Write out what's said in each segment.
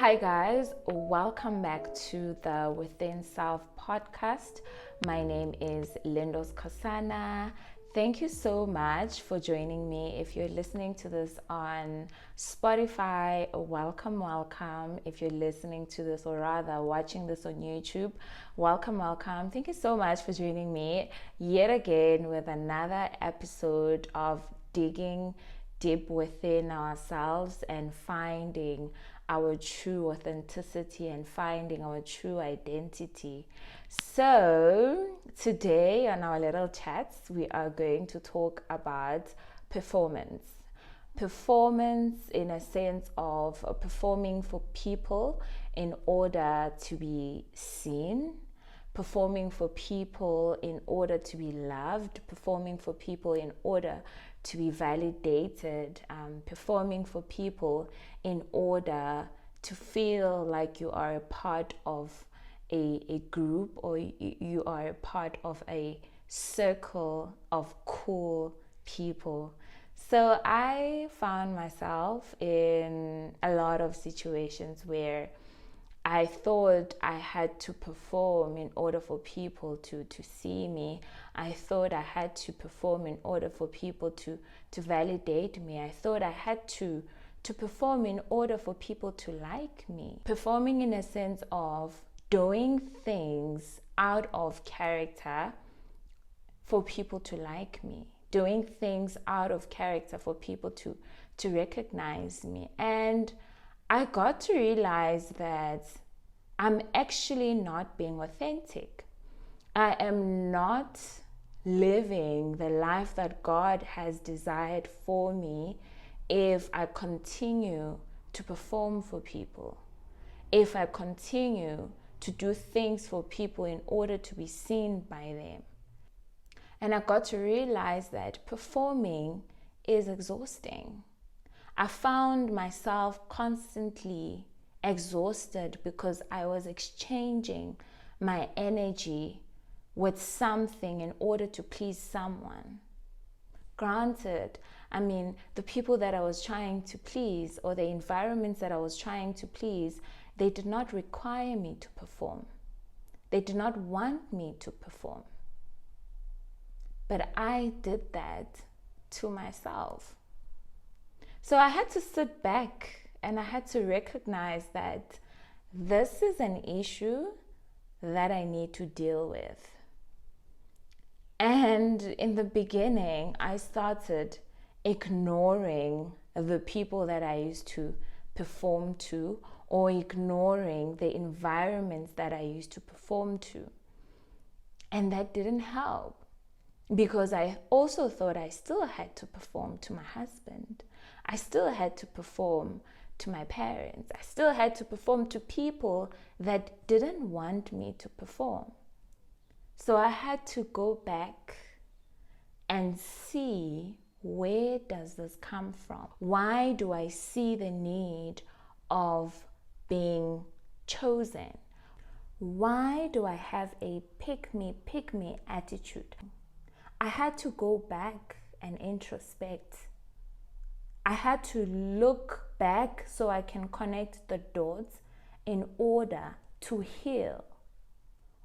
Hi, guys, welcome back to the Within Self podcast. My name is Lindos Kosana. Thank you so much for joining me. If you're listening to this on Spotify, welcome. If you're listening to this, or rather watching this on YouTube, welcome. Thank you so much for joining me yet again with another episode of digging deep within ourselves and finding our true authenticity and finding our true identity. So today on our little chats, we are going to talk about performance in a sense of performing for people in order to be seen, performing for people in order to be loved, performing for people in order to be validated, performing for people in order to feel like you are a part of a group, or you are a part of a circle of cool people. So I found myself in a lot of situations where I thought I had to perform in order for people to see me. I thought I had to perform in order for people to validate me. I thought I had to perform in order for people to like me. Performing in a sense of doing things out of character for people to like me. Doing things out of character for people to recognize me. And I got to realize that I'm actually not being authentic. I am not living the life that God has desired for me if I continue to perform for people, if I continue to do things for people in order to be seen by them. And I got to realize that performing is exhausting. I found myself constantly exhausted because I was exchanging my energy with something in order to please someone. Granted, the people that I was trying to please, or the environments that I was trying to please, they did not require me to perform. They did not want me to perform. But I did that to myself. So I had to sit back and I had to recognize that this is an issue that I need to deal with. And in the beginning, I started ignoring the people that I used to perform to, or ignoring the environments that I used to perform to. And that didn't help, because I also thought I still had to perform to my husband. I still had to perform to my parents. I still had to perform to people that didn't want me to perform. So I had to go back and see, where does this come from? Why do I see the need of being chosen? Why do I have a pick me attitude? I had to go back and introspect. I had to look back so I can connect the dots in order to heal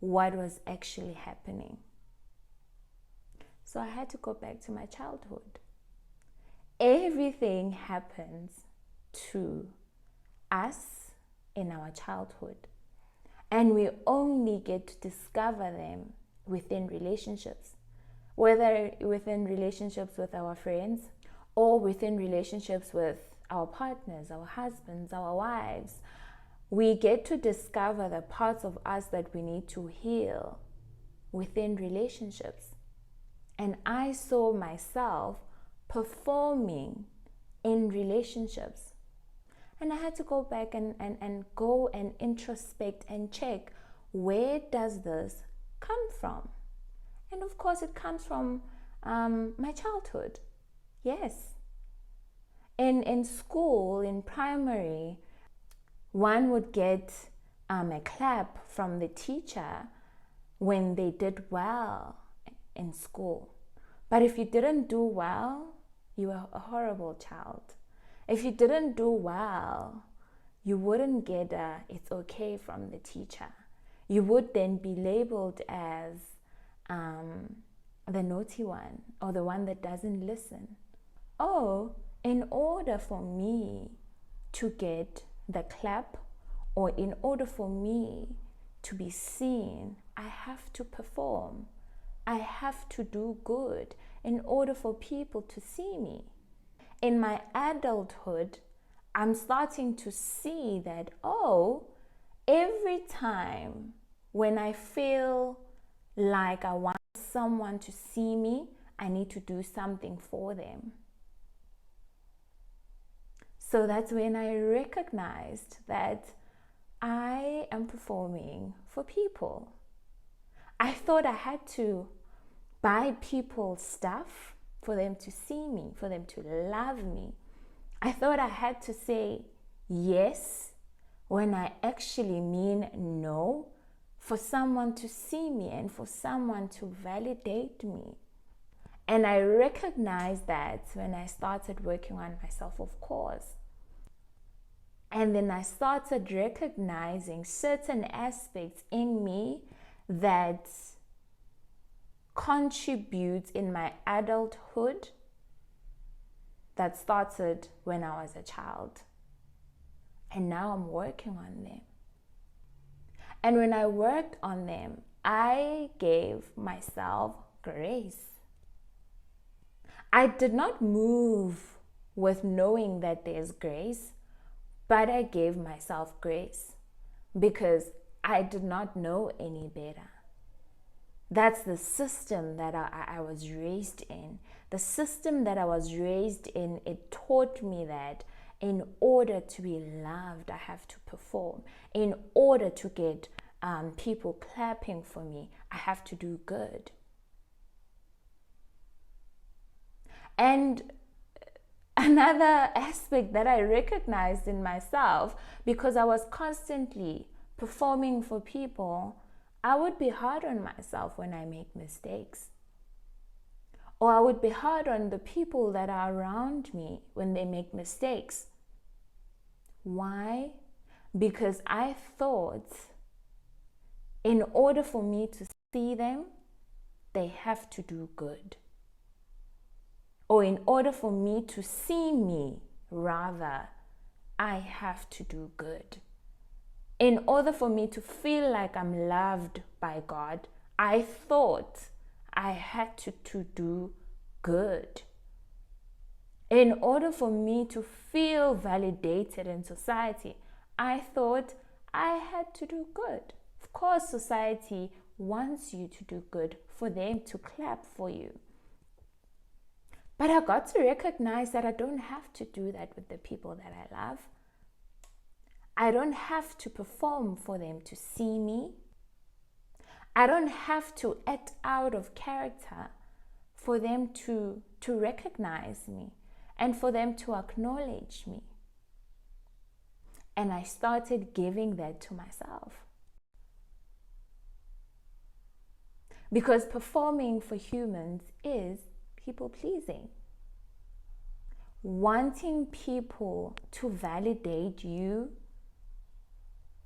what was actually happening. So I had to go back to my childhood. Everything happens to us in our childhood, and we only get to discover them within relationships. Whether within relationships with our friends, or within relationships with our partners, our husbands, our wives, we get to discover the parts of us that we need to heal within relationships. And I saw myself performing in relationships. And I had to go back and go and introspect and check, where does this come from? And of course, it comes from my childhood. Yes. In school, in primary, one would get a clap from the teacher when they did well in school. But if you didn't do well, you were a horrible child. If you didn't do well, you wouldn't get a "it's okay" from the teacher. You would then be labeled as the naughty one, or the one that doesn't listen. Oh, in order for me to get the clap, or in order for me to be seen, I have to perform. I have to do good in order for people to see me. In my adulthood, I'm starting to see that, oh, every time when I feel like I want someone to see me, I need to do something for them. So that's when I recognized that I am performing for people. I thought I had to buy people stuff for them to see me, for them to love me. I thought I had to say yes when I actually mean no, for someone to see me and for someone to validate me. And I recognized that when I started working on myself, of course. And then I started recognizing certain aspects in me that contribute in my adulthood that started when I was a child. And now I'm working on them. And when I worked on them, I gave myself grace. I did not move with knowing that there's grace, but I gave myself grace because I did not know any better. That's the system that I was raised in. The system that I was raised in, it taught me that in order to be loved, I have to perform. In order to get people clapping for me, I have to do good. And another aspect that I recognized in myself, because I was constantly performing for people, I would be hard on myself when I make mistakes. Or I would be hard on the people that are around me when they make mistakes. Why? Because I thought in order for me to see them, they have to do good. Or in order for me to see me, rather, I have to do good. In order for me to feel like I'm loved by God, I thought I had to do good. In order for me to feel validated in society, I thought I had to do good. Of course, society wants you to do good for them to clap for you. But I got to recognize that I don't have to do that with the people that I love. I don't have to perform for them to see me. I don't have to act out of character for them to recognize me and for them to acknowledge me. And I started giving that to myself. Because performing for humans is people pleasing. Wanting people to validate you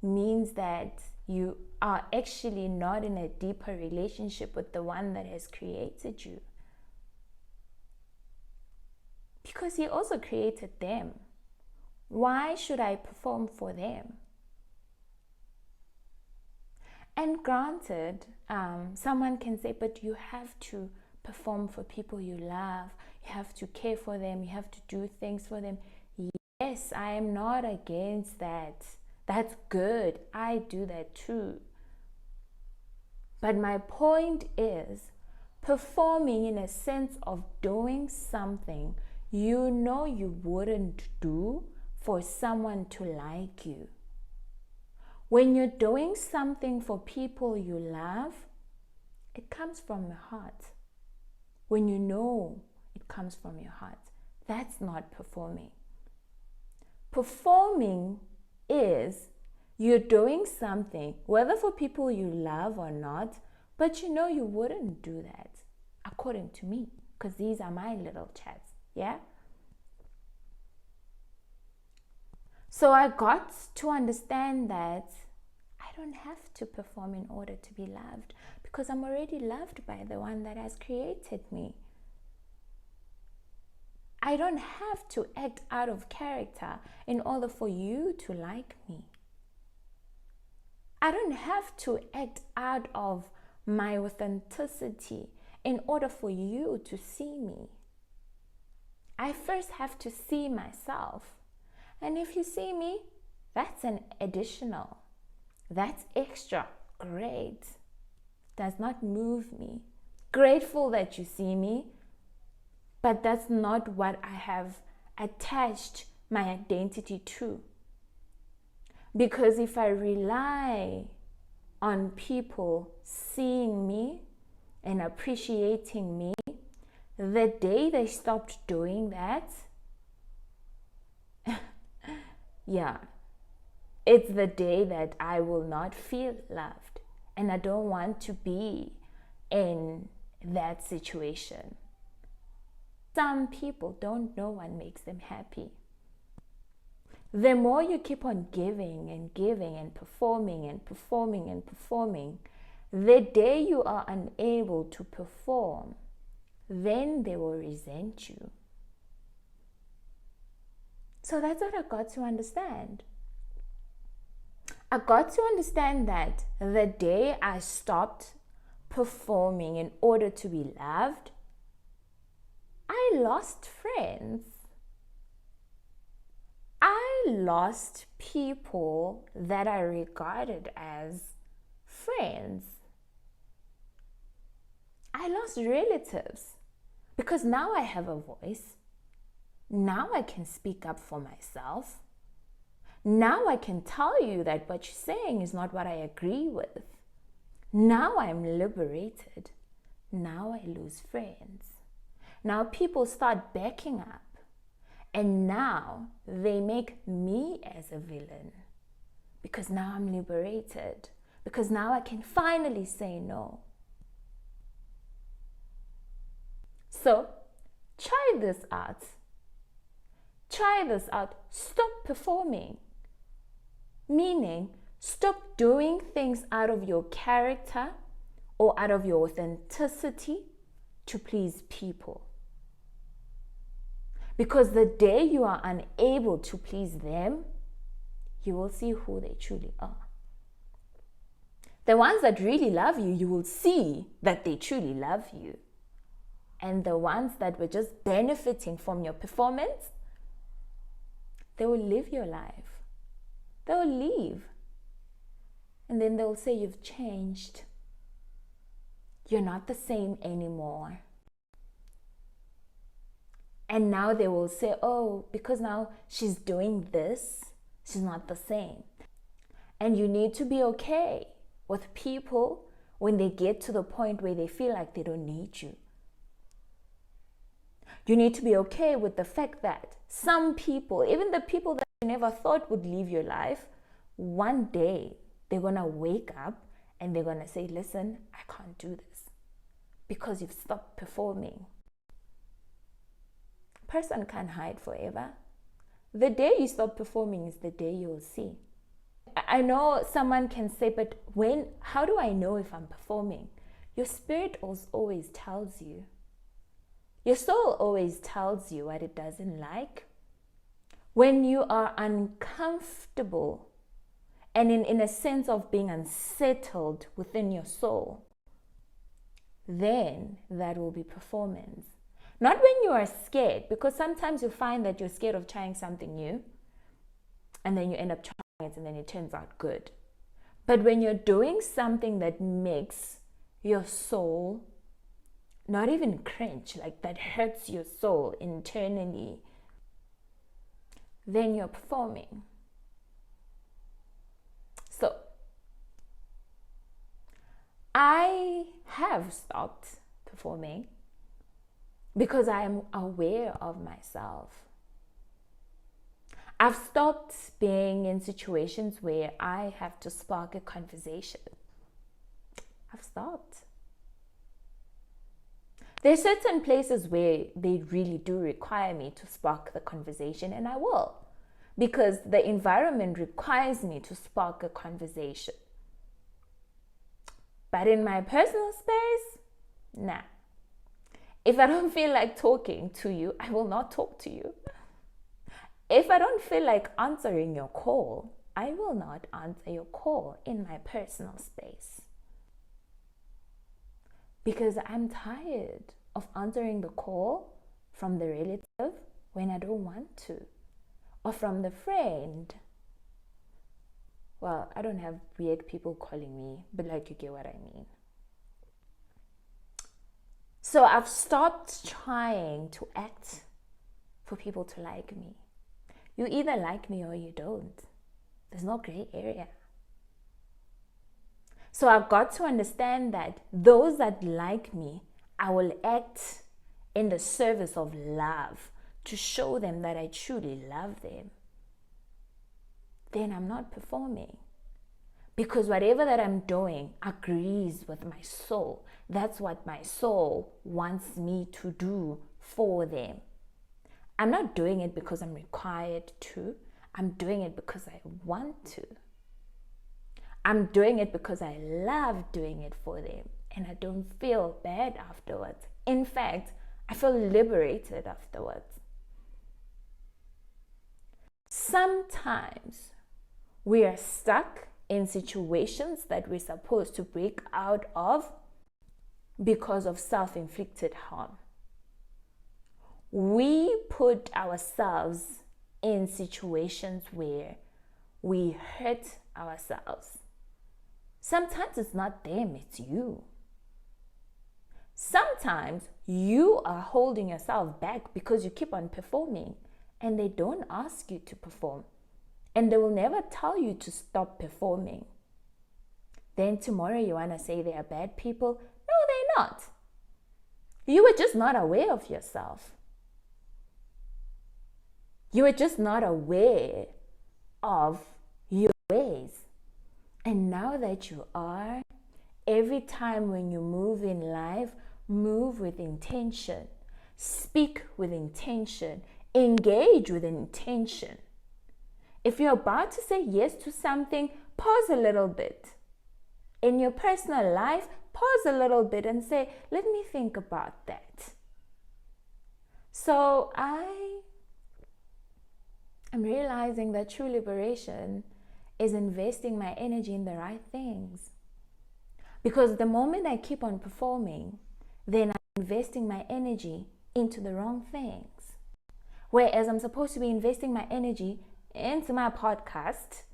means that you are actually not in a deeper relationship with the one that has created you. Because he also created them. Why should I perform for them? And granted, someone can say, but you have to perform for people you love. You have to care for them. You have to do things for them. Yes, I am not against that. That's good. I do that too. But my point is, performing in a sense of doing something you know you wouldn't do for someone to like you. When you're doing something for people you love, it comes from your heart. When you know it comes from your heart, that's not performing. Performing is you're doing something, whether for people you love or not, but you know you wouldn't do that, according to me, because these are my little chats, yeah? So I got to understand that I don't have to perform in order to be loved, because I'm already loved by the one that has created me. I don't have to act out of character in order for you to like me. I don't have to act out of my authenticity in order for you to see me. I first have to see myself. And if you see me, that's an additional. That's extra. Great. Does not move me. Grateful that you see me, but that's not what I have attached my identity to. Because if I rely on people seeing me and appreciating me, the day they stopped doing that, yeah, it's the day that I will not feel loved. And I don't want to be in that situation. Some people don't know what makes them happy. The more you keep on giving and giving and performing and performing and performing, the day you are unable to perform, then they will resent you. So that's what I got to understand. I got to understand that the day I stopped performing in order to be loved, I lost friends. I lost people that I regarded as friends. I lost relatives because now I have a voice. Now I can speak up for myself. Now I can tell you that what you're saying is not what I agree with. Now I'm liberated. Now I lose friends. Now people start backing up. And now they make me as a villain. Because now I'm liberated. Because now I can finally say no. So, try this out. Try this out. Stop performing. Meaning, stop doing things out of your character or out of your authenticity to please people. Because the day you are unable to please them, you will see who they truly are. The ones that really love you, you will see that they truly love you. And the ones that were just benefiting from your performance, they will live your life. They will leave. And then they'll say you've changed. You're not the same anymore. And now they will say, oh, because now she's doing this, she's not the same. And you need to be okay with people when they get to the point where they feel like they don't need you. You need to be okay with the fact that some people, even the people that you never thought would leave your life, one day they're going to wake up and they're going to say, listen, I can't do this because you've stopped performing. Person can't hide forever. The day you stop performing is the day you'll see. I know someone can say, but how do I know if I'm performing? Your spirit always tells you. Your soul always tells you what it doesn't like. When you are uncomfortable and in a sense of being unsettled within your soul, then that will be performance. Not when you are scared, because sometimes you find that you're scared of trying something new and then you end up trying it and then it turns out good. But when you're doing something that makes your soul not even cringe, like that hurts your soul internally, then you're performing. So, I have stopped performing because I am aware of myself. I've stopped being in situations where I have to spark a conversation. I've stopped. There's certain places where they really do require me to spark the conversation, and I will. because the environment requires me to spark a conversation. But in my personal space, nah. If I don't feel like talking to you, I will not talk to you. If I don't feel like answering your call, I will not answer your call in my personal space. Because I'm tired of answering the call from the relative when I don't want to, or from the friend. Well, I don't have weird people calling me, but like, you get what I mean. So I've stopped trying to act for people to like me. You either like me or you don't. There's no gray area. So I've got to understand that those that like me, I will act in the service of love to show them that I truly love them. Then I'm not performing. Because whatever that I'm doing agrees with my soul. That's what my soul wants me to do for them. I'm not doing it because I'm required to. I'm doing it because I want to. I'm doing it because I love doing it for them. And I don't feel bad afterwards. In fact, I feel liberated afterwards. Sometimes we are stuck in situations that we're supposed to break out of because of self-inflicted harm. We put ourselves in situations where we hurt ourselves. Sometimes it's not them, it's you. Sometimes you are holding yourself back because you keep on performing and they don't ask you to perform. And they will never tell you to stop performing. Then tomorrow you want to say they are bad people? No, they're not. You were just not aware of yourself. You were just not aware of your ways. And now that you are, every time when you move in life, move with intention. Speak with intention. Engage with intention. If you're about to say yes to something, pause a little bit. In your personal life, pause a little bit and say, let me think about that. So I'm realizing that true liberation is investing my energy in the right things. Because the moment I keep on performing, then I'm investing my energy into the wrong things. Whereas I'm supposed to be investing my energy into my podcast,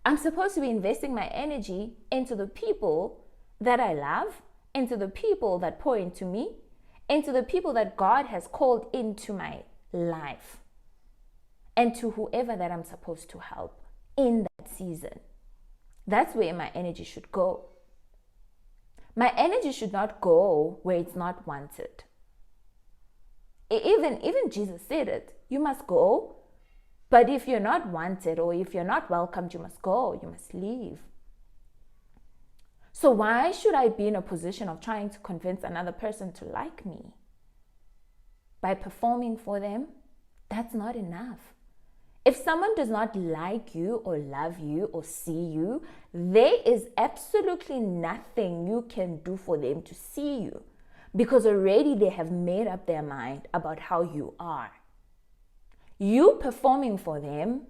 I'm supposed to be investing my energy into the people that I love, into the people that pour into me, into the people that God has called into my life, and to whoever that I'm supposed to help in that season. That's where my energy should go. My energy should not go where it's not wanted. Even Jesus said it. You must go, but if you're not wanted or if you're not welcomed, you must go. You must leave. So why should I be in a position of trying to convince another person to like me? By performing for them, that's not enough. If someone does not like you or love you or see you, there is absolutely nothing you can do for them to see you, because already they have made up their mind about how you are. You performing for them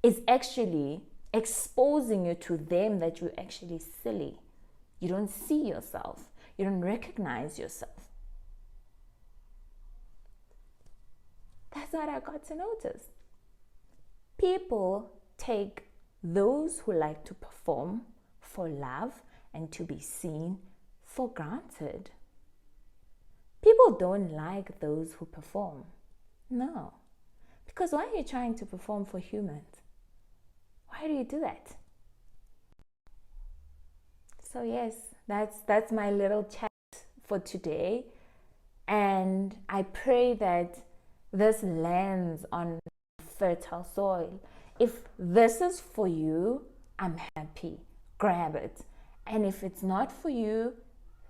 is actually exposing you to them that you're actually silly. You don't see yourself. You don't recognize yourself. That's what I got to notice. People take those who like to perform for love and to be seen for granted. People don't like those who perform. No. Because why are you trying to perform for humans? Why do you do that? So yes, that's my little chat for today. And I pray that this lands on fertile soil. If this is for you, I'm happy. Grab it. And if it's not for you,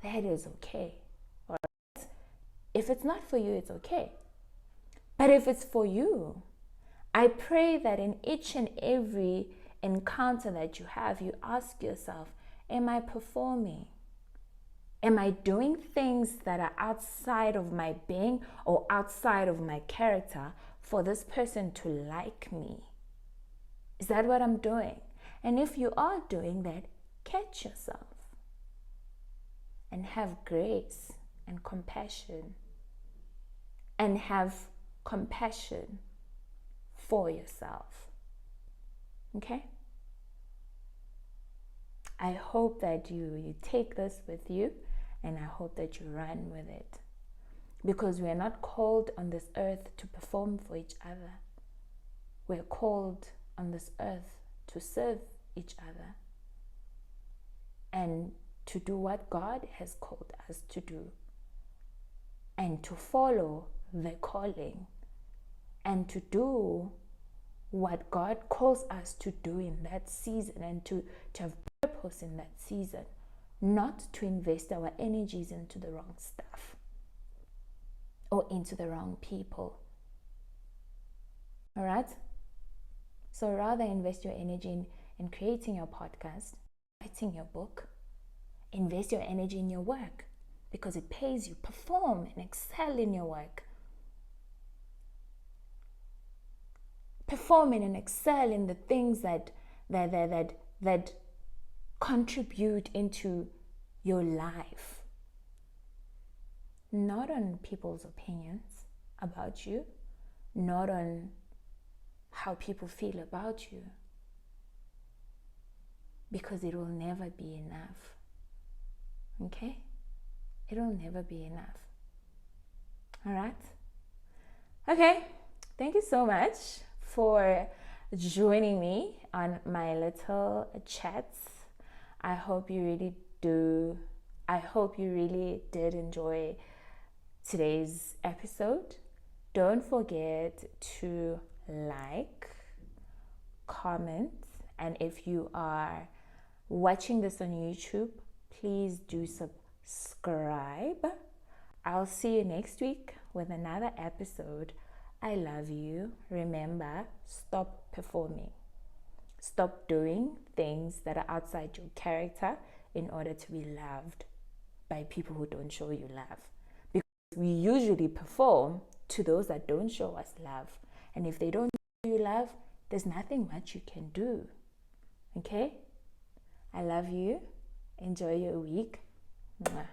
that is okay. All right? If it's not for you, it's okay. But if it's for you, I pray that in each and every encounter that you have, you ask yourself, am I performing? Am I doing things that are outside of my being or outside of my character for this person to like me? Is that what I'm doing? And if you are doing that, catch yourself and have grace and compassion. And have compassion for yourself. Okay? I hope that you take this with you, and I hope that you run with it. Because we are not called on this earth to perform for each other. We're called on this earth to serve each other and to do what God has called us to do, and to follow the calling, and to do what God calls us to do in that season, and to have purpose in that season, not to invest our energies into the wrong stuff or into the wrong people. All right? So rather invest your energy in creating your podcast, writing your book, invest your energy in your work because it pays you. Perform and excel in your work. Performing and excel in the things that contribute into your life, not on people's opinions about you, not on how people feel about you, because it will never be enough. Okay? It will never be enough. All right? Okay. Thank you so much for joining me on my little chats. I hope you really did enjoy today's episode. Don't forget to like, comment, and if you are watching this on YouTube, please do subscribe. I'll see you next week with another episode. I love you. Remember, stop performing. Stop doing things that are outside your character in order to be loved by people who don't show you love. Because we usually perform to those that don't show us love. And if they don't show you love, there's nothing much you can do. Okay? I love you. Enjoy your week. Bye.